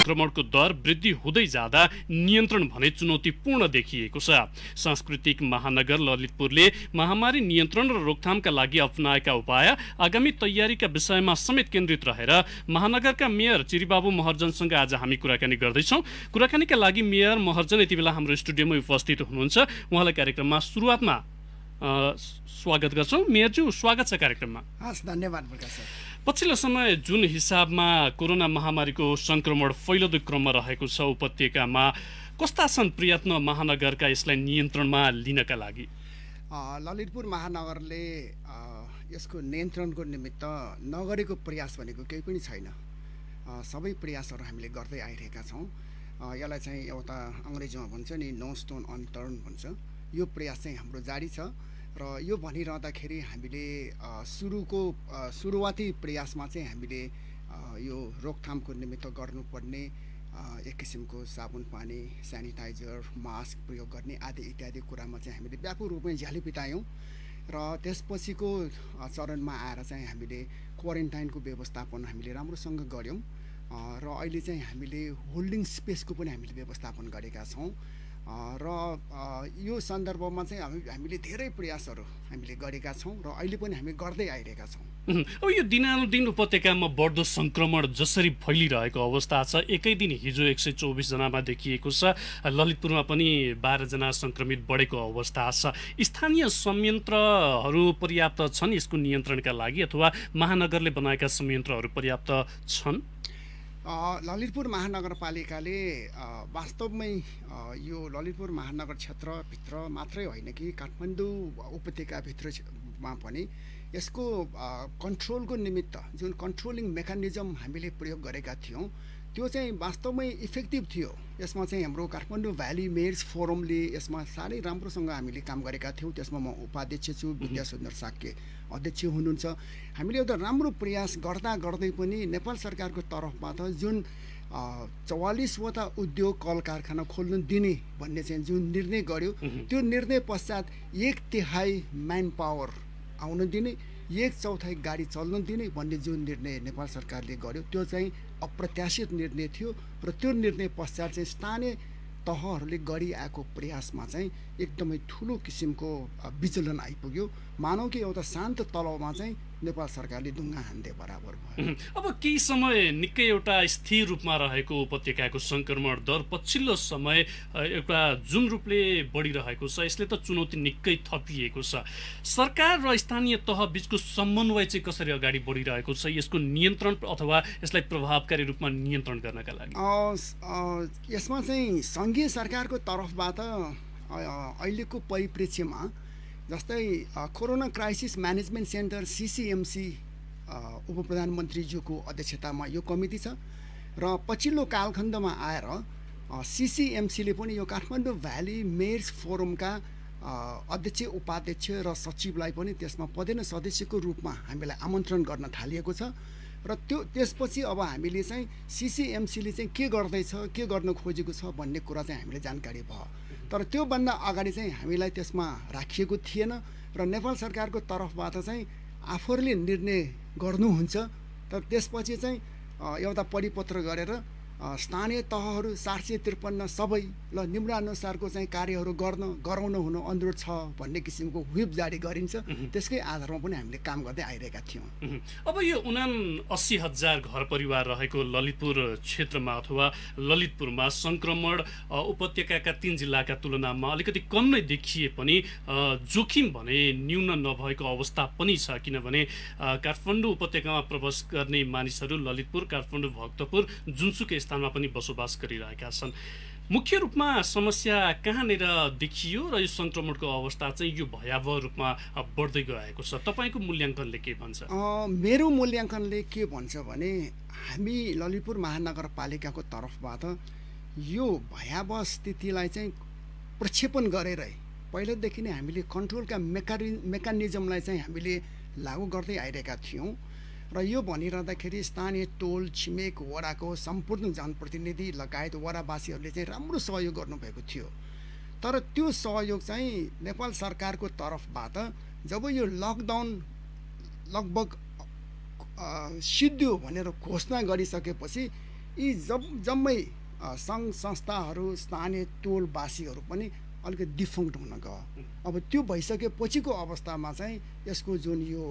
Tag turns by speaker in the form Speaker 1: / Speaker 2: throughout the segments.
Speaker 1: संक्रमणको दर वृद्धि हुँदै जाँदा नियन्त्रण भने चुनौतीपूर्ण देखिएको छ। सांस्कृतिक महानगर ललितपुरले महामारी नियन्त्रण र रोकथामका लागि अपनाएका उपाय, आगामी तयारीका विषयमा समेत केन्द्रित रहेर महानगरका मेयर चिरीबाबु महर्जनसँग आज हामी कुराकानी गर्दैछौँ। कुराकानीका लागि मेयर महर्जन यति बेला हाम्रो स्टुडियोमा उपस्थित हुनुहुन्छ। उहाँलाई कार्यक्रममा सुरुवातमा स्वागत गर्छौँ। मेयरज्यू, स्वागत छ कार्यक्रममा।
Speaker 2: हस्, धन्यवाद प्रकाश सर।
Speaker 1: पछिल्लो समय जुन हिसाबमा कोरोना महामारीको संक्रमण फैलदो क्रममा रहेको छ उपत्यकामा, कस्ता छन् प्रयत्न महानगरका यसलाई नियन्त्रणमा लिनका लागि?
Speaker 2: ललितपुर महानगरले यसको नियन्त्रणको निमित्त नगरेको प्रयास भनेको केही पनि छैन। सबै प्रयासहरू हामीले गर्दै आइरहेका छौँ। यसलाई चाहिँ एउटा अङ्ग्रेजीमा भन्छ नि, नो स्टोन अनटर्न भन्छ। यो प्रयास चाहिँ हाम्रो जारी छ र यो भनिरहँदाखेरि हामीले सुरुवाती प्रयासमा चाहिँ हामीले यो रोकथामको निमित्त गर्नुपर्ने एक किसिमको साबुन पानी, सेनिटाइजर, मास्क प्रयोग गर्ने आदि इत्यादि कुरामा चाहिँ हामीले व्यापक रूपमा झ्याली पिटायौँ र त्यसपछिको चरणमा आएर चाहिँ हामीले क्वारेन्टाइनको व्यवस्थापन हामीले राम्रोसँग गऱ्यौँ र अहिले चाहिँ हामीले होल्डिङ स्पेसको पनि हामीले व्यवस्थापन गरेका छौँ र यो सन्दर्भमा चाहिँ हामीले धेरै प्रयासहरू हामीले गरेका छौँ र अहिले पनि हामी गर्दै आइरहेका छौँ।
Speaker 1: अब यो दिनानुदिन उपत्यकामा बढ्दो संक्रमण जसरी फैलिरहेको अवस्था छ, एकै दिन हिजो 124 जनामा देखिएको छ, ललितपुरमा पनि 12 जना संक्रमित बढेको अवस्था छ। स्थानीय संयन्त्रहरू पर्याप्त छन् यसको नियन्त्रणका लागि अथवा महानगरले बनाएका संयन्त्रहरू पर्याप्त छन्?
Speaker 2: ललितपुर महानगरपालिकाले वास्तवमै यो ललितपुर महानगर क्षेत्रभित्र मात्रै होइन कि काठमाडौँ उपत्यकाभित्रमा पनि यसको कन्ट्रोलको निमित्त जुन कन्ट्रोलिङ मेकानिजम हामीले प्रयोग गरेका थियौँ त्यो चाहिँ वास्तवमै इफेक्टिभ थियो। यसमा चाहिँ हाम्रो काठमाडौँ भ्याली मेयर्स फोरमले यसमा साह्रै राम्रोसँग हामीले काम गरेका थियौँ। त्यसमा म उपाध्यक्ष छु, विद्यासुन्दर साक्य अध्यक्ष हुनुहुन्छ। हामीले एउटा राम्रो प्रयास गर्दै पनि नेपाल सरकारको तर्फबाट जुन 44वटा उद्योग कल कारखाना खोल्न दिने भन्ने चाहिँ जुन निर्णय गर्यो, त्यो निर्णय पश्चात 1/3 म्यान पावर आउन दिने, 1/4 गाडी चल्न दिने भन्ने जुन निर्णय नेपाल सरकारले गर्यो त्यो चाहिँ अप्रत्याशित निर्णय थियो र त्यो निर्णय पश्चात चाहिँ स्थानीय तहहरूले गरिआएको प्रयासमा चाहिँ एकदमै ठुलो किसिमको विचलन आइपुग्यो। मानौ कि एउटा शान्त तलवमा चाहिँ नेपाल सरकारले ढुङ्गा हान्दे बराबर भयो।
Speaker 1: अब केही समय निकै एउटा स्थिर रूपमा रहेको उपत्यकाको संक्रमण दर पछिल्लो समय एउटा जुन रूपले बढिरहेको छ, यसले त चुनौती निकै थपिएको छ। सरकार र स्थानीय तह बीचको समन्वय चाहिँ कसरी अगाडि बढिरहेको छ यसको नियन्त्रण अथवा यसलाई प्रभावकारी रूपमा नियन्त्रण गर्नका लागि?
Speaker 2: यसमा चाहिँ सङ्घीय सरकारको तर्फबाट अहिलेको परिप्रेक्ष्यमा जस्तै corona crisis management centre CCMC उप प्रधानमन्त्रीज्यूको अध्यक्षतामा यो कमिटी छ र पछिल्लो कालखण्डमा आएर CCMCले पनि यो काठमाडौँ भ्याली मेयर्स फोरमका अध्यक्ष, उपाध्यक्ष र सचिवलाई पनि त्यसमा पदेन सदस्यको रूपमा हामीलाई आमन्त्रण गर्न थालिएको छ र त्यसपछि अब हामीले चाहिँ CCMCले चाहिँ के गर्दैछ, के गर्न खोजेको छ भन्ने कुरा चाहिँ हामीले जानकारी भयो। तर त्योभन्दा अगाडि चाहिँ हामीलाई त्यसमा राखिएको थिएन र नेपाल सरकारको तर्फबाट चाहिँ आफूहरूले निर्णय गर्नुहुन्छ। तर त्यसपछि चाहिँ एउटा परिपत्र गरेर स्थानीय तहहरू 753 सबै ल निम्नानुसारको चाहिँ कार्यहरू गराउन हुन अनुरोध छ भन्ने किसिमको व्हिप जारी गरिन्छ। त्यसकै आधारमा पनि हामीले काम गर्दै आइरहेका थियौँ।
Speaker 1: अब यो 79,000 घर परिवार रहेको ललितपुर क्षेत्रमा अथवा ललितपुरमा संक्रमण उपत्यकाका 3 जिल्लाका तुलनामा अलिकति कम नै देखिए पनि जोखिम भने न्यून नभएको अवस्था पनि छ। किनभने काठमाडौँ उपत्यकामा प्रवेश गर्ने मानिसहरू ललितपुर, काठमाडौँ, भक्तपुर, जुनसुकै स्थानमा पनि बसोबास गरिरहेका छन्। मुख्य रूपमा समस्या कहाँनिर देखियो र यो संक्रमणको अवस्था चाहिँ यो भयावह रूपमा बढ्दै गएको छ? तपाईँको मूल्याङ्कनले के भन्छ?
Speaker 2: मेरो मूल्याङ्कनले के भन्छ भने हामी ललितपुर महानगरपालिकाको तर्फबाट यो भयावह स्थितिलाई चाहिँ प्रक्षेपण गरेरै पहिलेदेखि नै हामीले कन्ट्रोलका मेकानिजमलाई चाहिँ हामीले लागू गर्दै आइरहेका थियौँ र यो भनिरहँदाखेरि स्थानीय टोल छिमेक वडाको सम्पूर्ण जनप्रतिनिधि लगायत वडावासीहरूले चाहिँ राम्रो सहयोग गर्नुभएको थियो। तर त्यो सहयोग चाहिँ नेपाल सरकारको तर्फबाट जब यो लकडाउन लगभग सिद्धियो भनेर घोषणा गरिसकेपछि यी जम्मै सङ्घ संस्थाहरू स्थानीय टोलवासीहरू पनि अलिकति डिफङ्क्ट हुन गयो। अब त्यो भइसकेपछिको अवस्थामा चाहिँ यसको जुन यो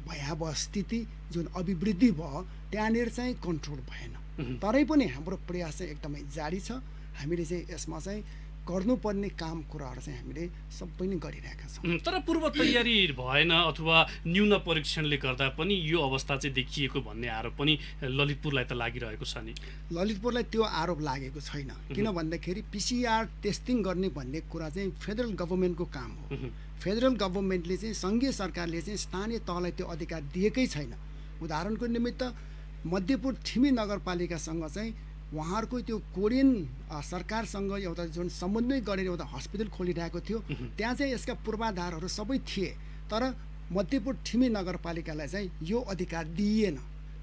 Speaker 2: भयावह स्थिति जुन अभिवृद्धि भयो त्यहाँनिर चाहिँ कन्ट्रोल भएन। तरै पनि हाम्रो प्रयास चाहिँ एकदमै जारी छ। हामीले चाहिँ यसमा चाहिँ गर्नुपर्ने काम कुराहरू चाहिँ हामीले सबै नै गरिरहेका छौँ।
Speaker 1: तर पूर्व तयारी भएन अथवा न्यून परीक्षणले गर्दा पनि यो अवस्था चाहिँ देखिएको भन्ने आरोप पनि ललितपुरलाई त लागिरहेको छ नि।
Speaker 2: ललितपुरलाई त्यो आरोप लागेको छैन, किन भन्दाखेरि पिसिआर टेस्टिङ गर्ने भन्ने कुरा चाहिँ फेडरल गभर्मेन्टको काम हो। फेडरल गभर्मेन्टले चाहिँ सङ्घीय सरकारले चाहिँ स्थानीय तहलाई त्यो अधिकार दिएकै छैन। उदाहरणको निमित्त मध्यपुर ठिमी नगरपालिकासँग चाहिँ उहाँहरूको त्यो कोरियन सरकारसँग एउटा जुन समन्वय गरेर एउटा हस्पिटल खोलिरहेको थियो, त्यहाँ चाहिँ यसका पूर्वाधारहरू सबै थिए, तर मध्यपुर ठिमी नगरपालिकालाई चाहिँ यो अधिकार दिइएन।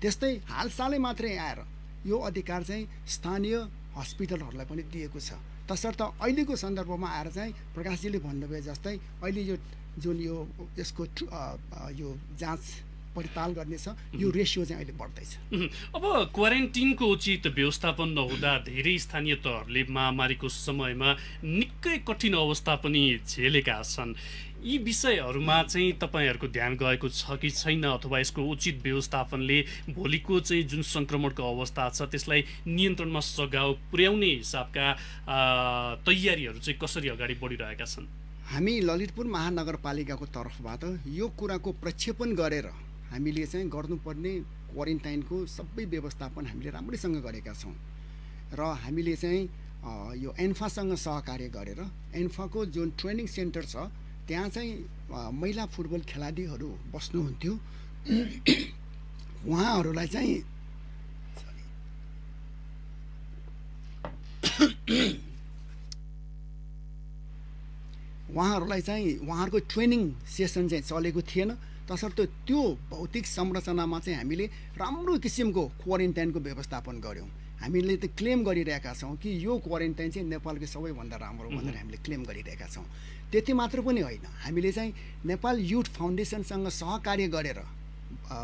Speaker 2: त्यस्तै हालसालै मात्रै आएर यो अधिकार चाहिँ स्थानीय हस्पिटलहरूलाई पनि दिएको छ। तसर्थ अहिलेको सन्दर्भमा आएर चाहिँ प्रकाशजीले भन्नुभयो जस्तै अहिले यो जुन यो यसको यो जाँच पडताल गर्ने छ, यो रेसियो चाहिँ अहिले बढ्दैछ।
Speaker 1: अब क्वारेन्टिनको उचित व्यवस्थापन नहुँदा धेरै स्थानीय तहहरूले महामारीको समयमा निकै कठिन अवस्था पनि झेलेका छन्। यी विषयहरूमा चाहिँ तपाईँहरूको ध्यान गएको छ कि छैन, अथवा यसको उचित व्यवस्थापनले भोलिको चाहिँ जुन सङ्क्रमणको अवस्था छ त्यसलाई नियन्त्रणमा सघाउ पुर्याउने हिसाबका तयारीहरू चाहिँ कसरी अगाडि बढिरहेका छन्?
Speaker 2: हामी ललितपुर महानगरपालिकाको तर्फबाट यो कुराको प्रक्षेपण गरेर हामीले चाहिँ गर्नुपर्ने क्वारेन्टाइनको सबै व्यवस्थापन हामीले राम्रैसँग गरेका छौँ र हामीले चाहिँ यो एन्फासँग सहकार्य गरेर एन्फाको जुन ट्रेनिङ सेन्टर छ त्यहाँ चाहिँ महिला फुटबल खेलाडीहरू बस्नुहुन्थ्यो, उहाँहरूलाई चाहिँ उहाँहरूको ट्रेनिङ सेसन चाहिँ चलेको थिएन। तसर्थ त्यो भौतिक संरचनामा चाहिँ हामीले राम्रो किसिमको क्वारेन्टाइनको व्यवस्थापन गऱ्यौँ। हामीले त क्लेम गरिरहेका छौँ कि यो क्वारेन्टाइन चाहिँ नेपालको सबैभन्दा राम्रो भनेर हामीले क्लेम गरिरहेका छौँ। त्यति मात्र पनि होइन, हामीले चाहिँ नेपाल युथ फाउन्डेसनसँग सहकार्य गरेर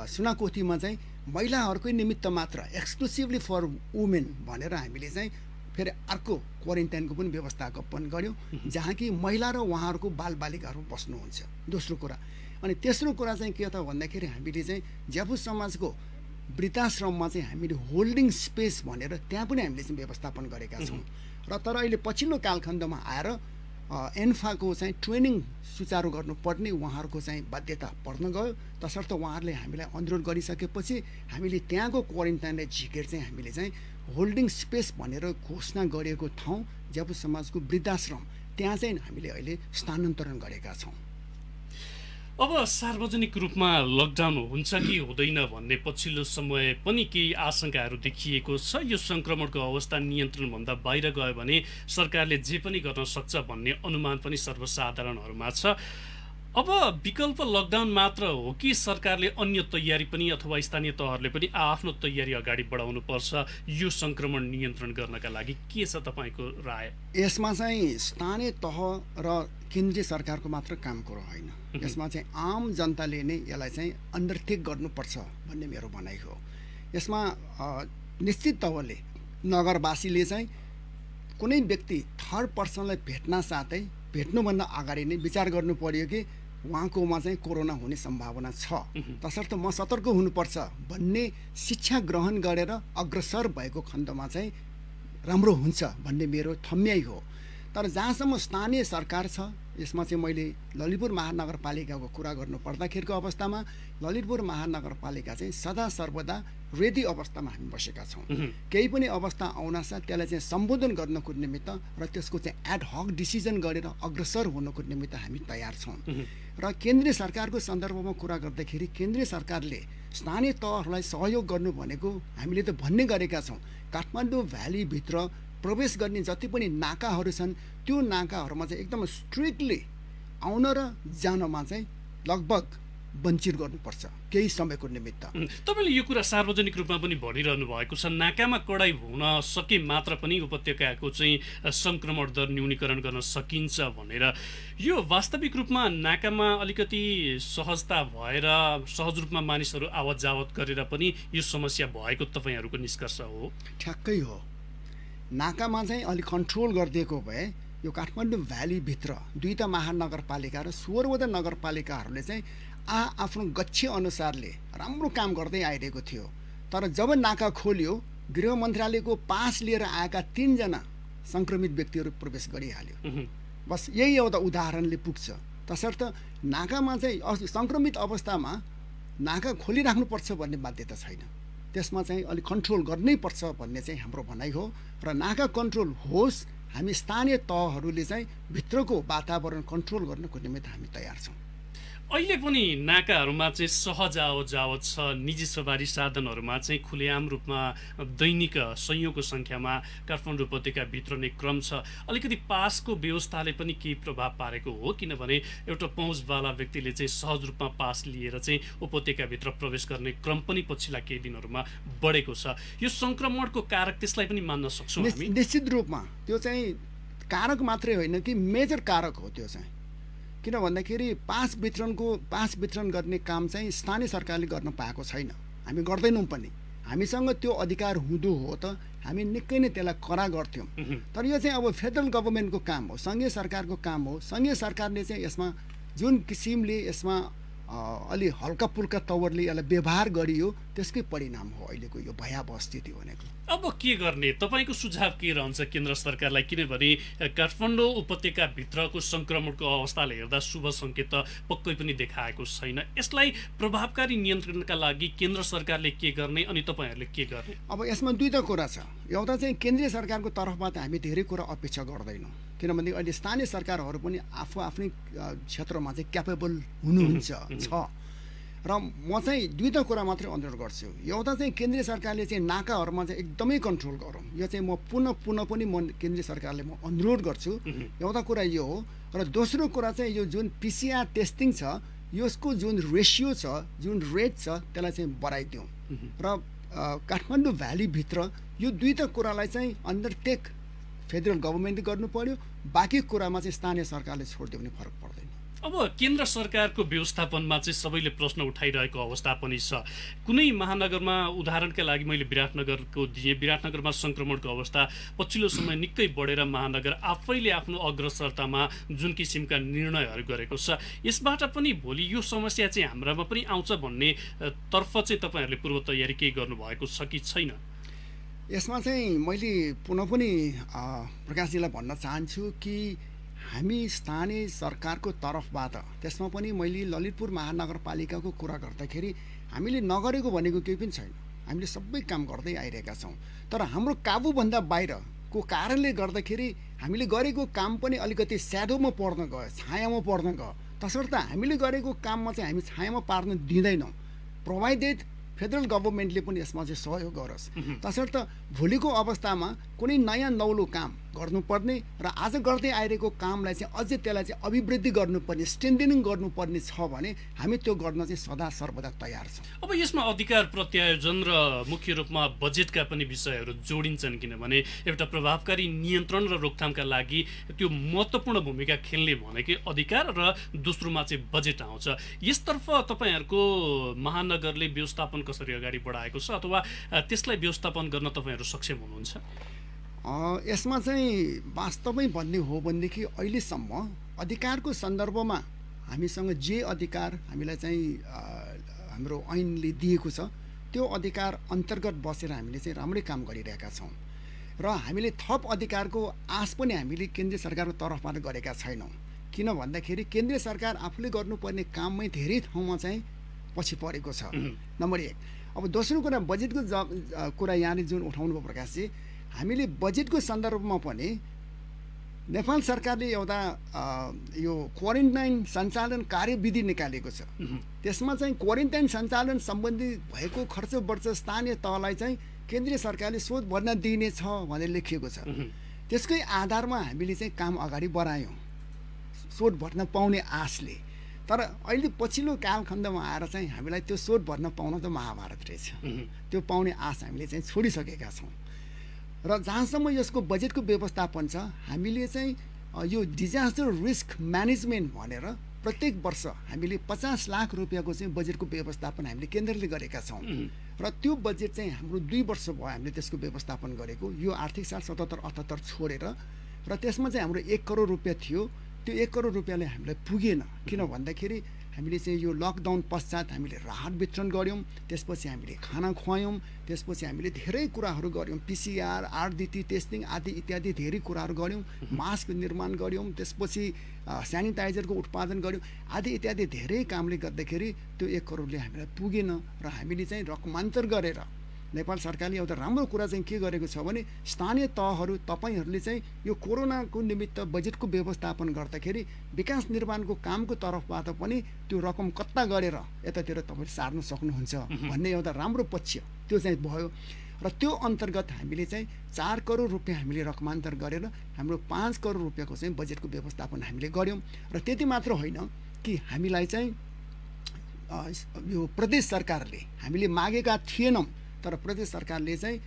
Speaker 2: सुनाकोथीमा चाहिँ महिलाहरूकै निमित्त मात्र एक्सक्लुसिभली फर वुमेन भनेर हामीले चाहिँ फेरि अर्को क्वारेन्टाइनको पनि व्यवस्थापन गऱ्यौँ, जहाँ कि महिला र उहाँहरूको बालबालिकाहरू बस्नुहुन्छ। दोस्रो कुरा अनि तेस्रो कुरा चाहिँ के त भन्दाखेरि हामीले चाहिँ ज्यापु समाजको वृद्धाश्रममा चाहिँ हामीले होल्डिङ स्पेस भनेर त्यहाँ पनि हामीले चाहिँ व्यवस्थापन गरेका छौँ। र तर अहिले पछिल्लो कालखण्डमा आएर एन्फाको चाहिँ ट्रेनिङ सुचारू गर्नुपर्ने उहाँहरूको चाहिँ बाध्यता पर्न गयो। तसर्थ उहाँहरूले हामीलाई अनुरोध गरिसकेपछि हामीले त्यहाँको क्वारेन्टाइनलाई झिकेर चाहिँ हामीले चाहिँ होल्डिङ स्पेस भनेर घोषणा गरिएको ठाउँ ज्यापु समाजको वृद्धाश्रम त्यहाँ चाहिँ हामीले अहिले स्थानान्तरण गरेका छौँ।
Speaker 1: अब सार्वजनिक रूपमा लकडाउन हुन्छ कि हुँदैन भन्ने पछिल्लो समय पनि केही आशंकाहरू देखिएको छ। यो सङ्क्रमणको अवस्था नियन्त्रणभन्दा बाहिर गयो भने सरकारले जे पनि गर्न सक्छ भन्ने अनुमान पनि सर्वसाधारणहरूमा छ। अब विकल्प लकडाउन मात्र हो कि सरकारले अन्य तयारी पनि अथवा स्थानीय तहहरूले पनि आफ्नो तयारी अगाडि बढाउनु पर्छ यो सङ्क्रमण नियन्त्रण गर्नका लागि? के छ तपाईँको राय?
Speaker 2: यसमा चाहिँ स्थानीय तह र केन्द्रीय सरकारको मात्र काम कुरो होइन, यसमा चाहिँ आम जनताले नै यसलाई चाहिँ अन्डरटेक गर्नुपर्छ भन्ने मेरो भनाइ हो। यसमा निश्चित तवरले नगरवासीले चाहिँ कुनै व्यक्ति थर्ड पर्सनलाई भेट्न साथै भेट्नुभन्दा अगाडि नै विचार गर्नु पर्यो कि उहाँकोमा चाहिँ कोरोना हुने सम्भावना छ, तसर्थ म सतर्क हुनुपर्छ भन्ने शिक्षा ग्रहण गरेर अग्रसर भएको खण्डमा चाहिँ राम्रो हुन्छ भन्ने मेरो ठम्याइ हो। तर जहाँसम्म स्थानीय सरकार छ यसमा चाहिँ मैले ललितपुर महानगरपालिकाको कुरा गर्नु पर्दाखेरिको अवस्थामा ललितपुर महानगरपालिका चाहिँ सदा सर्वदा रेडी अवस्थामा हामी बसेका छौँ। केही पनि अवस्था आउनासाथ त्यसलाई चाहिँ सम्बोधन गर्नको निमित्त र त्यसको चाहिँ एड हक डिसिजन गरेर अग्रसर हुनको निमित्त हामी तयार छौँ। र केन्द्रीय सरकारको सन्दर्भमा कुरा गर्दाखेरि केन्द्रीय सरकारले स्थानीय तहहरूलाई सहयोग गर्नु भनेको हामीले त भन्ने गरेका छौँ। काठमाडौँ भ्यालीभित्र प्रवेश गर्ने जति पनि नाकाहरू छन् त्यो नाकाहरूमा चाहिँ एकदम स्ट्रिक्टली आउन र जानमा चाहिँ लगभग वञ्चित गर्नुपर्छ केही समयको निमित्त।
Speaker 1: तपाईँले यो कुरा सार्वजनिक रूपमा पनि भनिरहनु भएको छ, नाकामा कडाई हुन सके मात्र पनि उपत्यकाको चाहिँ सङ्क्रमण दर न्यूनीकरण गर्न सकिन्छ भनेर। यो वास्तविक रूपमा नाकामा अलिकति सहजता भएर सहज रूपमा मानिसहरू आवत जावत गरेर पनि यो समस्या भएको तपाईँहरूको निष्कर्ष हो?
Speaker 2: ठ्याक्कै हो। नाकामा चाहिँ अलिक कन्ट्रोल गरिदिएको भए यो काठमाडौँ भ्यालीभित्र 2 महानगरपालिका र 16वटा नगरपालिकाहरूले चाहिँ आफ्नो गच्छे अनुसारले राम्रो काम गर्दै आइरहेको थियो। तर जब नाका खोल्यो, गृह मन्त्रालयको पास लिएर आएका 3 जना सङ्क्रमित व्यक्तिहरू प्रवेश गरिहाल्यो। बस यही एउटा उदाहरणले पुग्छ। तसर्थ नाकामा चाहिँ सङ्क्रमित अवस्थामा नाका खोलिराख्नुपर्छ भन्ने बाध्यता छैन, त्यसमा चाहिँ अलिक कन्ट्रोल गर्नै पर्छ भन्ने चाहिँ हाम्रो भनाइ हो। र नाका कन्ट्रोल होस्, हामी स्थानीय तहहरूले चाहिँ भित्रको वातावरण कन्ट्रोल गर्नको निमित्त हामी तयार छौँ।
Speaker 1: अहिले पनि नाकाहरूमा चाहिँ सहज आवत जावत छ, निजी सवारी साधनहरूमा चाहिँ खुलेआम रूपमा दैनिक सयौँको सङ्ख्यामा काठमाडौँ उपत्यका भित्रने क्रम छ। अलिकति पासको व्यवस्थाले पनि केही प्रभाव पारेको हो, किनभने एउटा पहुँचवाला व्यक्तिले चाहिँ सहज रूपमा पास लिएर चाहिँ उपत्यकाभित्र प्रवेश गर्ने क्रम पनि पछिल्ला केही दिनहरूमा बढेको छ। यो सङ्क्रमणको कारक त्यसलाई पनि मान्न सक्छौँ हामी?
Speaker 2: निश्चित रूपमा त्यो चाहिँ कारक मात्रै होइन कि मेजर कारक हो त्यो चाहिँ। किन भन्दाखेरि पास वितरण गर्ने काम चाहिँ स्थानीय सरकारले गर्न पाएको छैन, हामी गर्दैनौँ पनि। हामीसँग त्यो अधिकार हुँदो हो त हामी निकै नै त्यसलाई कडा गर्थ्यौँ। तर यो चाहिँ अब फेडरल गभर्मेन्टको काम हो, सङ्घीय सरकारको काम हो। सङ्घीय सरकारले चाहिँ यसमा जुन किसिमले यसमा अलि हल्का पुल्का तवरले यसलाई व्यवहार गरियो, त्यसकै परिणाम हो अहिलेको यो भयावह स्थिति भनेको।
Speaker 1: अब के गर्ने, तपाईँको सुझाव के रहन्छ केन्द्र सरकारलाई? किनभने काठमाडौँ उपत्यकाभित्रको सङ्क्रमणको अवस्थाले हेर्दा शुभ सङ्केत त पक्कै पनि देखाएको छैन। यसलाई प्रभावकारी नियन्त्रणका लागि केन्द्र सरकारले के गर्ने अनि तपाईँहरूले के गर्ने?
Speaker 2: अब यसमा 2टा कुरा छ। एउटा चाहिँ केन्द्रीय सरकारको तर्फबाट हामी धेरै कुरा अपेक्षा गर्दैनौँ, किनभने अहिले स्थानीय सरकारहरू पनि आफ्नै क्षेत्रमा चाहिँ क्यापेबल हुनुहुन्छ छ। र म चाहिँ 2टा कुरा मात्रै अनुरोध गर्छु। एउटा चाहिँ केन्द्रीय सरकारले चाहिँ नाकाहरूमा चाहिँ एकदमै कन्ट्रोल गरौँ, यो चाहिँ म पुनः पनि केन्द्रीय सरकारले म अनुरोध गर्छु। एउटा कुरा यो हो। र दोस्रो कुरा चाहिँ यो जुन पिसिआर टेस्टिङ छ, यसको जुन रेसियो छ, जुन रेट छ, त्यसलाई चाहिँ बढाइदिउँ। र काठमाडौँ भ्यालीभित्र यो 2टा कुरालाई चाहिँ अन्डरटेक फेडरल गभर्मेन्टले गर्नु पर्यो, बाँकी कुरामा चाहिँ स्थानीय सरकारले छोडिदियो भने फरक पर्दैन।
Speaker 1: अब केन्द्र सरकारको व्यवस्थापनमा चाहिँ सबैले प्रश्न उठाइरहेको अवस्था पनि छ। कुनै महानगरमा उदाहरणका लागि मैले विराटनगरको दिएँ, विराटनगरमा सङ्क्रमणको अवस्था पछिल्लो समय निकै बढेर महानगर आफैले आफ्नो अग्रसरतामा जुन किसिमका निर्णयहरू गरेको छ, यसबाट पनि भोलि यो समस्या चाहिँ हाम्रामा पनि आउँछ भन्ने तर्फ चाहिँ तपाईँहरूले पूर्व तयारी केही गर्नुभएको छ कि छैन?
Speaker 2: यसमा चाहिँ मैले पुनः पनि प्रकाशजीलाई भन्न चाहन्छु कि हामी स्थानीय सरकारको तर्फबाट, त्यसमा पनि मैले ललितपुर महानगरपालिकाको कुरा गर्दाखेरि हामीले नगरेको भनेको केही पनि छैन। हामीले सबै काम गर्दै आइरहेका छौँ। तर हाम्रो काबुभन्दा बाहिरको कारणले गर्दाखेरि हामीले गरेको काम पनि अलिकति स्याडोमा पर्न गयो, छायामा पर्न गयो। तसर्थ हामीले गरेको काममा चाहिँ हामी छायामा पार्न दिँदैनौँ। प्रोभाइडेड फेडरल गभर्मेन्टले पनि यसमा चाहिँ सहयोग गरोस्। तसर्थ भोलिको अवस्थामा कुनै नयाँ नौलो काम गर्नुपर्ने र आज गर्दै आइरहेको कामलाई चाहिँ अझै त्यसलाई चाहिँ अभिवृद्धि गर्नुपर्ने, स्ट्रेन्थनिङ गर्नुपर्ने छ भने हामी त्यो गर्न चाहिँ सदा सर्वदा तयार छौँ।
Speaker 1: अब यसमा अधिकार प्रत्यायोजन र मुख्य रूपमा बजेटका पनि विषयहरू जोडिन्छन्, किनभने एउटा प्रभावकारी नियन्त्रण र रोकथामका लागि त्यो महत्त्वपूर्ण भूमिका खेल्ने भनेकै अधिकार र दोस्रोमा चाहिँ बजेट आउँछ। यसतर्फ तपाईँहरूको महानगरले व्यवस्थापन कसरी अगाडि बढाएको छ अथवा त्यसलाई व्यवस्थापन गर्न तपाईँहरू सक्षम हुनुहुन्छ?
Speaker 2: यसमा चाहिँ वास्तवमै भन्ने हो भनेदेखि अहिलेसम्म अधिकारको सन्दर्भमा हामीसँग जे अधिकार हामीलाई चाहिँ हाम्रो ऐनले दिएको छ, त्यो अधिकार अन्तर्गत बसेर हामीले चाहिँ राम्रै काम गरिरहेका छौँ। र हामीले थप अधिकारको आश पनि हामीले केन्द्रीय सरकारको तर्फबाट गरेका छैनौँ। किन भन्दाखेरि केन्द्रीय सरकार आफूले गर्नुपर्ने काममै धेरै ठाउँमा चाहिँ पछि परेको छ, नम्बर 1। अब दोस्रो कुरा बजेटको कुरा यहाँले जुन उठाउनु भयो प्रकाशजी, हामीले बजेटको सन्दर्भमा पनि नेपाल सरकारले एउटा यो क्वारेन्टाइन सञ्चालन कार्यविधि निकालेको छ। त्यसमा चाहिँ क्वारेन्टाइन सञ्चालन सम्बन्धी भएको खर्च बढ्छ स्थानीय तहलाई चाहिँ केन्द्रीय सरकारले शोध भर्ना दिनेछ भनेर लेखिएको छ। त्यसकै आधारमा हामीले चाहिँ काम अगाडि बढायौँ शोध भर्ना पाउने आशले। तर अहिले पछिल्लो कालखण्डमा आएर चाहिँ हामीलाई त्यो स्रोत भर्न पाउन त महाभारत रहेछ। त्यो पाउने आश हामीले चाहिँ छोडिसकेका छौँ। र जहाँसम्म यसको बजेटको व्यवस्थापन छ, हामीले चाहिँ यो डिजास्टर रिस्क म्यानेजमेन्ट भनेर प्रत्येक वर्ष हामीले 50 लाख रुपियाँको चाहिँ बजेटको व्यवस्थापन हामीले केन्द्रले गरेका छौँ। र त्यो बजेट चाहिँ हाम्रो 2 वर्ष भयो हामीले त्यसको व्यवस्थापन गरेको। यो आर्थिक साल 77-78 छोडेर, र त्यसमा चाहिँ हाम्रो 1 करोड रुपियाँ थियो। त्यो 1 करोड रुपियाँले हामीलाई पुगेन। किन भन्दाखेरि हामीले चाहिँ यो लकडाउन पश्चात हामीले राहत वितरण गऱ्यौँ, त्यसपछि हामीले खाना खुवायौँ, त्यसपछि हामीले धेरै कुराहरू गऱ्यौँ, PCR, RDT टेस्टिङ आदि इत्यादि धेरै कुराहरू गऱ्यौँ, मास्क निर्माण गऱ्यौँ, त्यसपछि सेनिटाइजरको उत्पादन गऱ्यौँ आदि इत्यादि धेरै कामले गर्दाखेरि त्यो 1 करोडले हामीलाई पुगेन। र हामीले चाहिँ रकमान्तर गरेर नेपाल सरकारले एउटा राम्रो कुरा चाहिँ के गरेको छ भने स्थानीय तहहरू तपाईँहरूले चाहिँ यो कोरोनाको निमित्त बजेटको व्यवस्थापन गर्दाखेरि विकास निर्माणको कामको तर्फबाट पनि त्यो रकम कत्ता गरेर यतातिर तपाईँले सार्न सक्नुहुन्छ भन्ने एउटा राम्रो पक्ष त्यो चाहिँ भयो। र त्यो अन्तर्गत हामीले चाहिँ 4 करोड रुपियाँ हामीले रकमान्तर गरेर हाम्रो 5 करोड रुपियाँको चाहिँ बजेटको व्यवस्थापन हामीले गऱ्यौँ। र त्यति मात्र होइन कि हामीलाई चाहिँ यो प्रदेश सरकारले हामीले मागेका थिएनौँ, तर प्रदेश सरकारले चाहिँ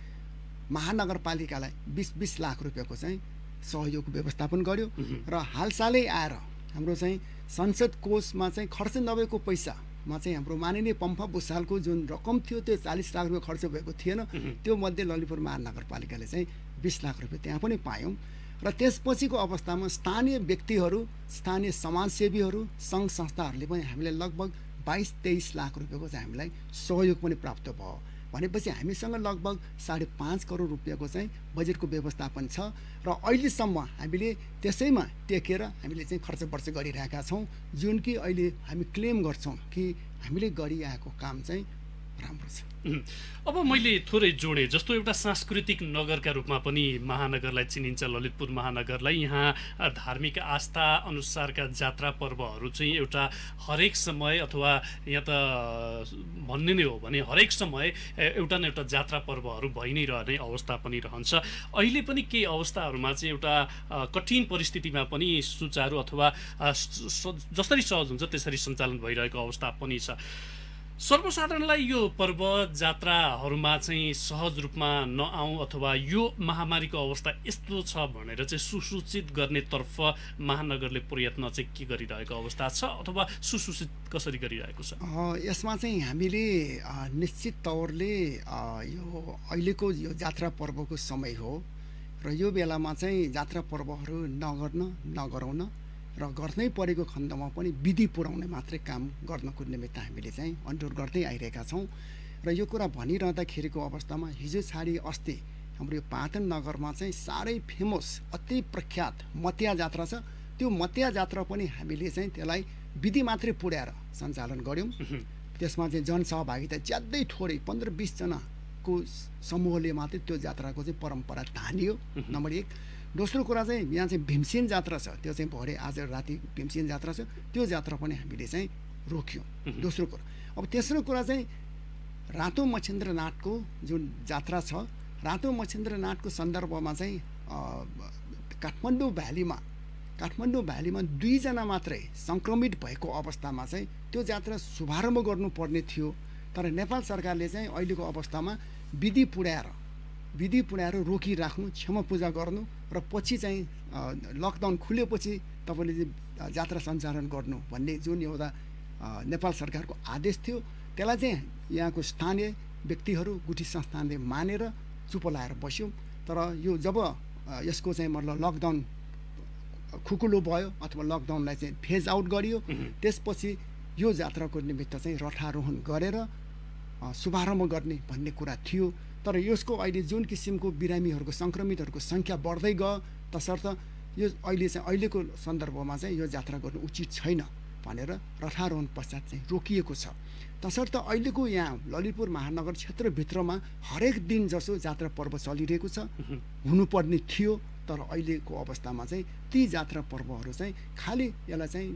Speaker 2: महानगरपालिकालाई 20-20 लाख रुपियाँको चाहिँ सहयोगको व्यवस्थापन गर्यो। र हालसालै आएर हाम्रो चाहिँ संसद कोषमा चाहिँ खर्च नभएको पैसामा चाहिँ हाम्रो माननीय पम्फा भुसालको जुन रकम थियो त्यो 40 लाख रुपियाँ खर्च भएको थिएन। त्यो मध्ये ललितपुर महानगरपालिकाले चाहिँ 20 लाख रुपियाँ त्यहाँ पनि पायौँ। र त्यसपछिको अवस्थामा स्थानीय व्यक्तिहरू, स्थानीय समाजसेवीहरू, सङ्घ संस्थाहरूले पनि हामीलाई लगभग 22-23 लाख रुपियाँको चाहिँ हामीलाई सहयोग पनि प्राप्त भयो। भनेपछि हामीसँग लगभग 5.5 करोड रुपियाँको चाहिँ बजेटको व्यवस्थापन छ। र अहिलेसम्म हामीले त्यसैमा टेकेर हामीले चाहिँ खर्च वर्च गरिरहेका छौँ, जुन कि अहिले हामी क्लेम गर्छौँ कि हामीले गरिआएको काम चाहिँ राम्रो छ।
Speaker 1: अब मैले थोरै जोडेँ, जस्तो एउटा सांस्कृतिक नगरका रूपमा पनि महानगरलाई चिनिन्छ, ललितपुर महानगरलाई। यहाँ धार्मिक आस्था अनुसारका जात्रा पर्वहरू चाहिँ एउटा हरेक समय, अथवा यहाँ त भन्ने नै हो भने हरेक समय एउटा न एउटा जात्रा पर्वहरू भइ नै रहने अवस्था पनि रहन्छ। अहिले पनि केही अवस्थाहरूमा चाहिँ एउटा कठिन परिस्थितिमा पनि सुचारू अथवा जसरी सहज हुन्छ त्यसरी सञ्चालन भइरहेको अवस्था पनि छ। सर्वसाधारणलाई यो पर्व जात्राहरूमा चाहिँ सहज रूपमा नआउँ अथवा यो महामारीको अवस्था यस्तो छ भनेर चाहिँ सुसूचित गर्नेतर्फ महानगरले प्रयत्न चाहिँ के गरिरहेको अवस्था छ, अथवा सुसूचित कसरी गरिरहेको छ?
Speaker 2: यसमा चाहिँ हामीले निश्चित तौरले यो अहिलेको यो जात्रा पर्वको समय हो र यो बेलामा चाहिँ जात्रा पर्वहरू नगराउन र गर्नै परेको खण्डमा पनि विधि पुर्याउने मात्रै काम गर्नको निमित्त हामीले चाहिँ अनुरोध गर्दै आइरहेका छौँ। र यो कुरा भनिरहँदाखेरिको अवस्थामा हिजो छाडी अस्ति हाम्रो यो पाटन नगरमा चाहिँ साह्रै फेमस अति प्रख्यात मतिया जात्रा छ। त्यो मतिया जात्रा पनि हामीले चाहिँ त्यसलाई विधि मात्रै पुर्याएर सञ्चालन गऱ्यौँ। त्यसमा चाहिँ जनसहभागिता ज्यादै थोरै 15-20 जनाको समूहले मात्रै त्यो जात्राको चाहिँ परम्परा धानियो, नम्बर 1। दोस्रो कुरा चाहिँ यहाँ चाहिँ भीमसेन जात्रा छ, त्यो चाहिँ भरे आज राति भीमसेन जात्रा छ, त्यो जात्रा पनि हामीले चाहिँ रोक्यौँ, दोस्रो कुरा। अब तेस्रो कुरा चाहिँ रातो मच्छेन्द्रनाथको जुन जात्रा छ, रातो मच्छेन्द्रनाथको सन्दर्भमा चाहिँ काठमाडौँ भ्यालीमा 2 जना मात्रै सङ्क्रमित भएको अवस्थामा चाहिँ त्यो जात्रा शुभारम्भ गर्नुपर्ने थियो। तर नेपाल सरकारले चाहिँ अहिलेको अवस्थामा विधि पुर्याएर रोकिराख्नु, क्षमा पूजा गर्नु र पछि चाहिँ लकडाउन खुलेपछि तपाईँले जात्रा सञ्चालन गर्नु भन्ने जुन एउटा नेपाल सरकारको आदेश थियो, त्यसलाई चाहिँ यहाँको स्थानीय व्यक्तिहरू, गुठी संस्थानले मानेर चुप लाएर बस्यौँ। तर यो जब यसको चाहिँ मतलब लकडाउन खुकुलो भयो अथवा लकडाउनलाई चाहिँ फेज आउट गरियो, त्यसपछि यो जात्राको निमित्त चाहिँ रथारोहण गरेर शुभारम्भ गर्ने भन्ने कुरा थियो। तर यसको अहिले जुन किसिमको बिरामीहरूको सङ्क्रमितहरूको सङ्ख्या बढ्दै गयो, तसर्थ यो अहिलेको सन्दर्भमा चाहिँ यो जात्रा गर्नु उचित छैन भनेर रथारोहण पश्चात चाहिँ रोकिएको छ। तसर्थ अहिलेको यहाँ ललितपुर महानगर क्षेत्रभित्रमा हरेक दिन जसो जात्रा पर्व चलिरहेको छ, हुनुपर्ने थियो। तर अहिलेको अवस्थामा चाहिँ ती जात्रा पर्वहरू चाहिँ खालि यसलाई चाहिँ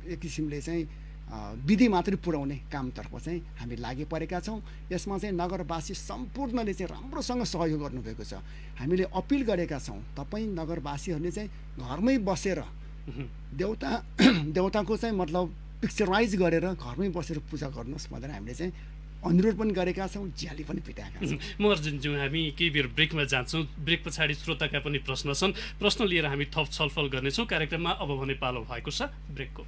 Speaker 2: एक किसिमले चाहिँ विधि मात्रै पुर्याउने कामतर्फ चाहिँ हामी लागि परेका छौँ। यसमा चाहिँ नगरवासी सम्पूर्णले चाहिँ राम्रोसँग सहयोग गर्नुभएको छ। हामीले अपिल गरेका छौँ, तपाईँ नगरवासीहरूले चाहिँ घरमै बसेर देउता देउताको चाहिँ मतलब पिक्चराइज गरेर घरमै बसेर पूजा गर्नुहोस् भनेर हामीले चाहिँ अनुरोध पनि गरेका छौँ, झ्याली पनि पिटाएका छौँ।
Speaker 1: महर्जनज्यू, हामी केही बेर ब्रेकमा जान्छौँ। ब्रेक पछाडि श्रोताका पनि प्रश्न छन्। प्रश्न लिएर हामी थप छलफल गर्नेछौँ। कार्यक्रममा अब भने पालो भएको छ ब्रेकको।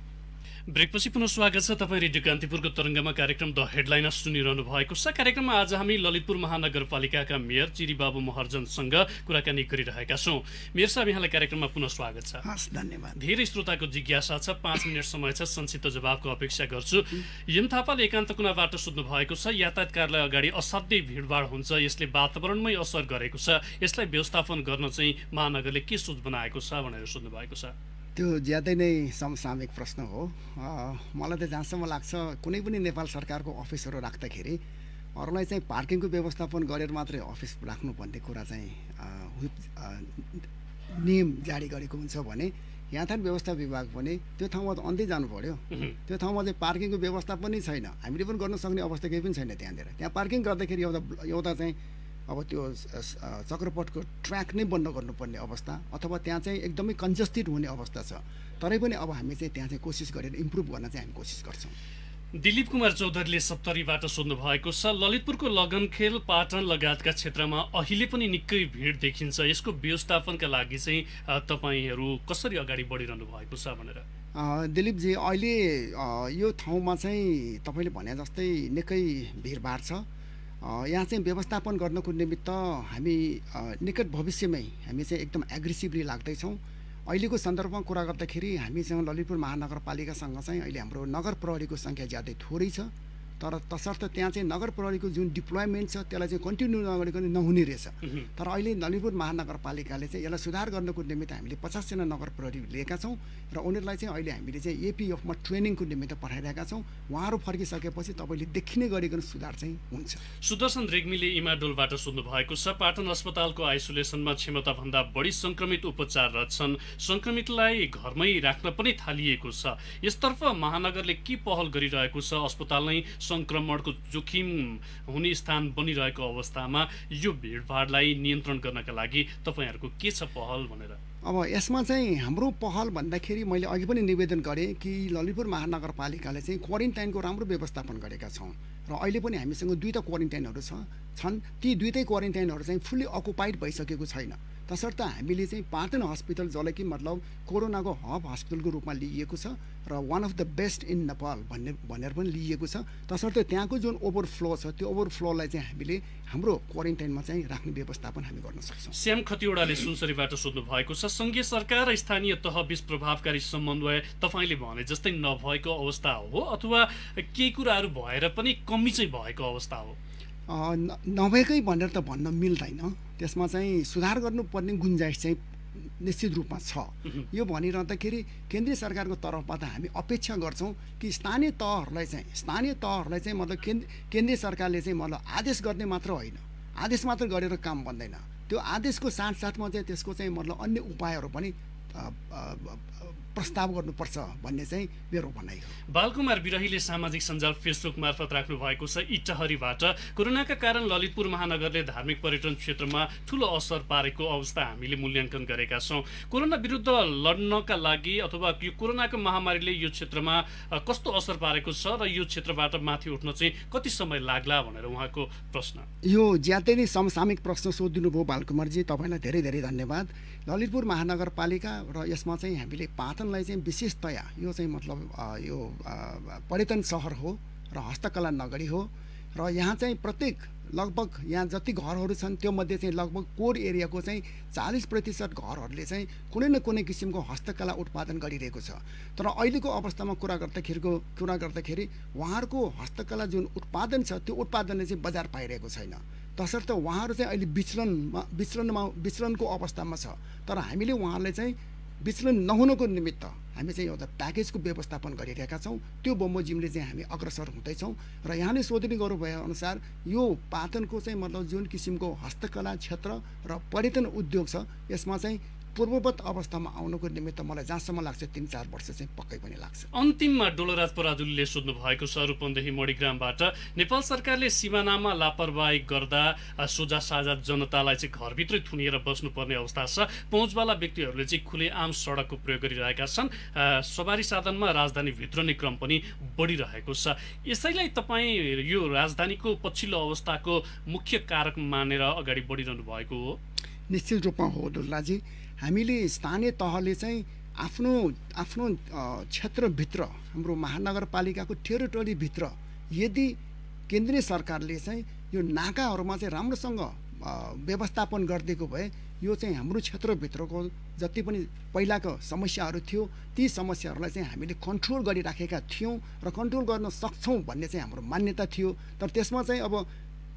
Speaker 1: ब्रेकपछि पुनः स्वागत छ। तपाईँ रेडियो कान्तिपुरको तरङ्गमा कार्यक्रम द हेडलाइनर सुनिरहनु भएको छ। कार्यक्रममा आज हामी ललितपुर महानगरपालिकाका मेयर चिरीबाबु महर्जनसँग कुराकानी गरिरहेका छौँ। मेयर साहब, यहाँलाई कार्यक्रममा पुनः स्वागत छ।
Speaker 2: हस्, धन्यवाद।
Speaker 1: धेरै श्रोताको जिज्ञासा छ, 5 मिनट समय छ, संक्षिप्त जवाबको अपेक्षा गर्छु। यम थापाले एकान्त कुनाबाट सोध्नु भएको छ, यातायात कार्यालय अगाडि असाध्यै भिडभाड हुन्छ, यसले वातावरणमै असर गरेको छ, यसलाई व्यवस्थापन गर्न चाहिँ महानगरले के सोच बनाएको छ भनेर सोध्नु भएको छ।
Speaker 2: त्यो ज्यादै नै समसामयिक प्रश्न हो। मलाई त जहाँसम्म लाग्छ, कुनै पनि नेपाल सरकारको अफिसहरू राख्दाखेरि अरूलाई चाहिँ पार्किङको व्यवस्थापन गरेर मात्रै अफिस राख्नु भन्ने कुरा चाहिँ नियम जारी गरेको हुन्छ भने यातायात व्यवस्था विभाग पनि त्यो ठाउँमा त अन्त्य जानु पर्यो। त्यो ठाउँमा चाहिँ पार्किङको व्यवस्था पनि छैन, हामीले पनि गर्न सक्ने अवस्था केही पनि छैन। त्यहाँ पार्किङ गर्दाखेरि एउटा चाहिँ अब त्यो चक्रपथको ट्र्याक नै बन्द गर्नुपर्ने अवस्था, अथवा त्यहाँ चाहिँ एकदमै कन्जस्टेड हुने अवस्था छ। तरै पनि अब हामी चाहिँ त्यहाँ चाहिँ कोसिस गरेर इम्प्रुभ गर्न चाहिँ हामी कोसिस गर्छौँ।
Speaker 1: दिलीप कुमार चौधरीले सप्तरीबाट सोध्नु भएको छ, ललितपुरको लगनखेल, पाटन लगायतका क्षेत्रमा अहिले पनि निकै भिड देखिन्छ, यसको व्यवस्थापनका लागि चाहिँ तपाईँहरू कसरी अगाडि बढिरहनु भएको छ भनेर।
Speaker 2: दिलीपजी, अहिले यो ठाउँमा चाहिँ तपाईँले भने जस्तै निकै भिडभाड छ। यहाँ चाहिँ व्यवस्थापन गर्नको निमित्त हामी निकट भविष्यमै हामी चाहिँ एकदम एग्रेसिभली लाग्दैछौँ। अहिलेको सन्दर्भमा कुरा गर्दाखेरि हामीसँग ललितपुर महानगरपालिकासँग चाहिँ अहिले हाम्रो नगर प्रहरीको सङ्ख्या ज्यादै थोरै छ, तर तसर्थ त्यहाँ चाहिँ नगर प्रहरीको जुन डिप्लोयमेन्ट छ त्यसलाई चाहिँ कन्टिन्यू नगरिकन नहुने रहेछ। तर अहिले ललितपुर महानगरपालिकाले चाहिँ यसलाई सुधार गर्नको निमित्त हामीले 50 जना नगर प्रहरी लिएका छौँ र उनीहरूलाई चाहिँ अहिले हामीले चाहिँ एपिएफमा ट्रेनिङको निमित्त पठाइरहेका छौँ। उहाँहरू फर्किसकेपछि तपाईँले देखिने गरिकन सुधार चाहिँ हुन्छ।
Speaker 1: सुदर्शन रेग्मीले इमाडोलबाट सोध्नु भएको छ, पाटन अस्पतालको आइसोलेसनमा क्षमताभन्दा बढी सङ्क्रमित उपचाररत छन्, सङ्क्रमितलाई घरमै राख्न पनि थालिएको छ, यसतर्फ महानगरले के पहल गरिरहेको छ? अस्पताल नै सङ्क्रमणको जोखिम हुने स्थान बनिरहेको अवस्थामा यो भिडभाडलाई नियन्त्रण गर्नका लागि तपाईँहरूको के छ पहल भनेर?
Speaker 2: अब यसमा चाहिँ हाम्रो पहल भन्दाखेरि मैले अघि पनि निवेदन गरेँ कि ललितपुर महानगरपालिकाले चाहिँ क्वारेन्टाइनको राम्रो व्यवस्थापन गरेका छौँ र अहिले पनि हामीसँग 2टा क्वारेन्टाइनहरू छन्। ती 2टै क्वारेन्टाइनहरू चाहिँ फुल्ली अकुपाइड भइसकेको छैन। तसर्थ हामीले चाहिँ पाटन हस्पिटल जसलाई कि मतलब कोरोनाको हब हस्पिटलको रूपमा लिइएको छ र one of the best in Nepal भनेर पनि लिइएको छ। तसर्थ त्यहाँको जुन ओभरफ्लो छ त्यो ओभरफ्लोलाई चाहिँ हामीले हाम्रो क्वारेन्टाइनमा चाहिँ राख्ने व्यवस्थापन हामी गर्न सक्छौँ।
Speaker 1: श्याम खतिवडाले सुनसरीबाट सोध्नु भएको छ, सङ्घीय सरकार र स्थानीय तहबीच प्रभावकारी समन्वय तपाईँले भने जस्तै नभएको अवस्था हो अथवा केही कुराहरू भएर पनि कमी चाहिँ भएको अवस्था हो?
Speaker 2: नभएकै भनेर त भन्न मिल्दैन। त्यसमा चाहिँ सुधार गर्नुपर्ने गुन्जाइस चाहिँ निश्चित रूपमा छ। यो भनिरहँदाखेरि केन्द्रीय सरकारको तर्फबाट हामी अपेक्षा गर्छौँ कि स्थानीय तहहरूलाई चाहिँ मतलब केन्द्रीय सरकारले चाहिँ मतलब आदेश गर्ने मात्र होइन, आदेश मात्र गरेर काम बन्दैन, त्यो आदेशको साथसाथमा चाहिँ त्यसको चाहिँ मतलब अन्य उपायहरू पनि प्रस्ताव गर्नुपर्छ भन्ने चाहिँ मेरो भनाइ हो।
Speaker 1: बालकुमार बिरहीले सामाजिक सञ्जाल फेसबुक मार्फत राख्नु भएको छ, इटहरीबाट कोरोनाका कारण ललितपुर महानगरले धार्मिक पर्यटन क्षेत्रमा ठुलो असर पारेको अवस्था हामीले मूल्याङ्कन गरेका छौँ। कोरोना विरुद्ध लड्नका लागि अथवा यो कोरोनाको महामारीले यो क्षेत्रमा कस्तो असर पारेको छ र यो क्षेत्रबाट माथि उठ्न चाहिँ कति समय लाग्ला भनेर उहाँको प्रश्न।
Speaker 2: यो ज्यादै नै समसामयिक प्रश्न सोधिदिनु भयो बालकुमारजी, तपाईँलाई धेरै धेरै धन्यवाद। ललितपुर महानगरपालिका र यसमा चाहिँ हामीले पाटनलाई चाहिँ विशेषतया यो चाहिँ मतलब यो पर्यटन सहर हो र हस्तकला नगरी हो र यहाँ चाहिँ प्रत्येक लगभग यहाँ जति घरहरू छन् त्यो मध्ये चाहिँ लगभग कोर एरियाको चाहिँ 40% घरहरूले चाहिँ कुनै न कुनै किसिमको हस्तकला उत्पादन गरिरहेको छ। तर अहिलेको अवस्थामा कुरा गर्दाखेरि उहाँहरूको हस्तकला जुन उत्पादन छ त्यो उत्पादनले चाहिँ बजार पाइरहेको छैन। तसर्थ उहाँहरू चाहिँ अहिले विचलनको अवस्थामा छ। तर हामीले उहाँहरूलाई चाहिँ विचलन नहुनको निमित्त हामी चाहिँ एउटा प्याकेजको व्यवस्थापन गरिरहेका छौँ। त्यो बमोजिमले चाहिँ हामी अग्रसर हुँदैछौँ र यहाँले सोधनी गर्नुभए अनुसार यो पाटनको चाहिँ मतलब जुन किसिमको हस्तकला क्षेत्र र पर्यटन उद्योग छ यसमा चाहिँ पूर्ववत अवस्थामा आउनुको निमित्त मलाई जहाँसम्म लाग्छ 3-4 वर्ष चाहिँ पक्कै पनि लाग्छ।
Speaker 1: अन्तिममा डोलराज पराजुलीले सोध्नु भएको छ रूपन्देही मणिग्रामबाट, नेपाल सरकारले सिमानामा लापरवाही गर्दा सोझा साझा जनतालाई चाहिँ घरभित्रै थुनिएर बस्नुपर्ने अवस्था छ। पहुँचवाला व्यक्तिहरूले चाहिँ खुलेआम सडकको प्रयोग गरिरहेका छन्। सवारी साधनमा राजधानीभित्र नै क्रम पनि बढिरहेको छ। यसैलाई तपाईँ यो राजधानीको पछिल्लो अवस्थाको मुख्य कारक मानेर अगाडि बढिरहनु भएको हो?
Speaker 2: निश्चित रूपमा हो दुर्लाजी। हामीले स्थानीय तहले चाहिँ आफ्नो क्षेत्रभित्र, हाम्रो महानगरपालिकाको टेरिटोरीभित्र यदि केन्द्रीय सरकारले चाहिँ यो नाकाहरूमा चाहिँ राम्रोसँग व्यवस्थापन गरिदिएको भए यो चाहिँ हाम्रो क्षेत्रभित्रको जति पनि पहिलाको समस्याहरू थियो ती समस्याहरूलाई चाहिँ हामीले कन्ट्रोल गरिराखेका थियौँ र कन्ट्रोल गर्न सक्छौँ भन्ने चाहिँ हाम्रो मान्यता थियो। तर त्यसमा चाहिँ अब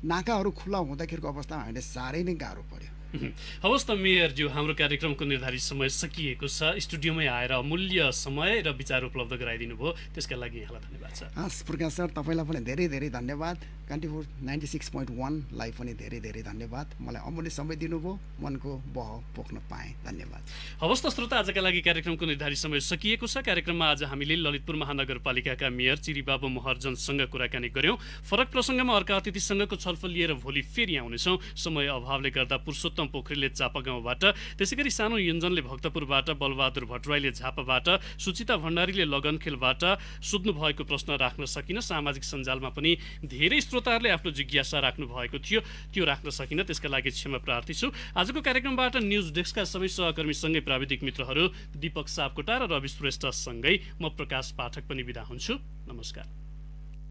Speaker 2: नाकाहरू खुल्ला हुँदाखेरिको अवस्थामा हामीले साह्रै नै गाह्रो पर्यो।
Speaker 1: हवस् त मेयरज्यू, हाम्रो कार्यक्रमको निर्धारित समय सकिएको छ। स्टुडियोमै आएर अमूल्य समय र विचार उपलब्ध गराइदिनु भयो, त्यसका लागि यहाँलाई धन्यवाद छ।
Speaker 2: हस् प्रकाश सर, तपाईँलाई पनि धेरै धेरै धन्यवाद। कान्तिपुर 96.1 लाई पनि धेरै धेरै धन्यवाद। मलाई अमूल्य समय दिनुभयो, मनको बह पोख्न पाएँ। धन्यवाद।
Speaker 1: हवस् त श्रोता, आजका लागि कार्यक्रमको निर्धारित समय सकिएको छ। कार्यक्रममा आज हामीले ललितपुर महानगरपालिकाका मेयर चिरीबाबु महर्जनसँग कुराकानी गऱ्यौँ। फरक प्रसङ्गमा अर्का अतिथिसँगको छलफल लिएर भोलि फेरि आउनेछौँ। समय अभावले गर्दा पुरुषोत्तम पोखरेलले चापागाउँबाट, त्यसैगरी सानो युञ्जनले भक्तपुरबाट, बलबहादुर भट्टराईले झापाबाट, सुचिता भण्डारीले लगनखेलबाट सोध्नु भएको प्रश्न राख्न सकिन। सामाजिक सञ्जालमा पनि धेरै श्रोताहरूले आफ्नो जिज्ञासा राख्नु भएको थियो, त्यो राख्न सकिन, त्यसका लागि क्षमा प्रार्थी छु। आजको कार्यक्रमबाट न्युज डेस्कका सबै सहकर्मीसँगै प्राविधिक मित्रहरू दीपक सापकोटा र रवि श्रेष्ठसँगै म प्रकाश पाठक पनि बिदा हुन्छु। नमस्कार।